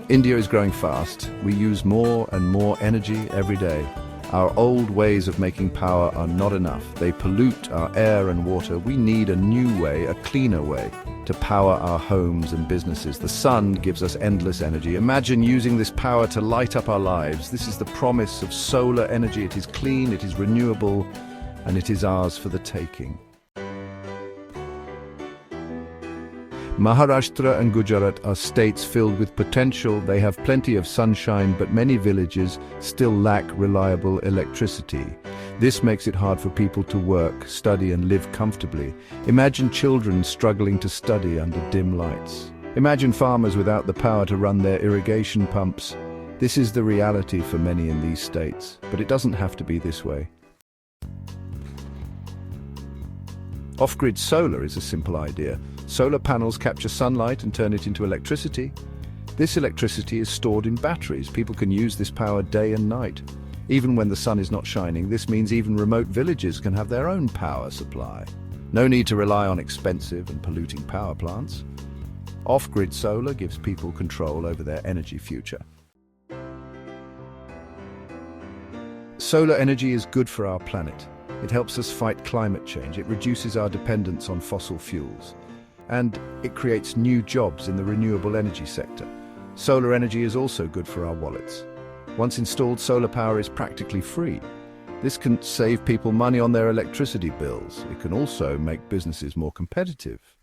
India is growing fast. We use more and more energy every day. Our old ways of making power are not enough. They pollute our air and water. We need a new way, a cleaner way, to power our homes and businesses. The sun gives us endless energy. Imagine using this power to light up our lives. This is the promise of solar energy. It is clean, it is renewable, and it is ours for the taking. Maharashtra and Gujarat are states filled with potential. They have plenty of sunshine, but many villages still lack reliable electricity. This makes it hard for people to work, study, and live comfortably. Imagine children struggling to study under dim lights. Imagine farmers without the power to run their irrigation pumps. This is the reality for many in these states, but it doesn't have to be this way. Off-grid solar is a simple idea. Solar panels capture sunlight and turn it into electricity. This electricity is stored in batteries. People can use this power day and night. Even when the sun is not shining, this means even remote villages can have their own power supply. No need to rely on expensive and polluting power plants. Off-grid solar gives people control over their energy future. Solar energy is good for our planet. It helps us fight climate change. It reduces our dependence on fossil fuels. And it creates new jobs in the renewable energy sector. Solar energy is also good for our wallets. Once installed, solar power is practically free. This can save people money on their electricity bills. It can also make businesses more competitive.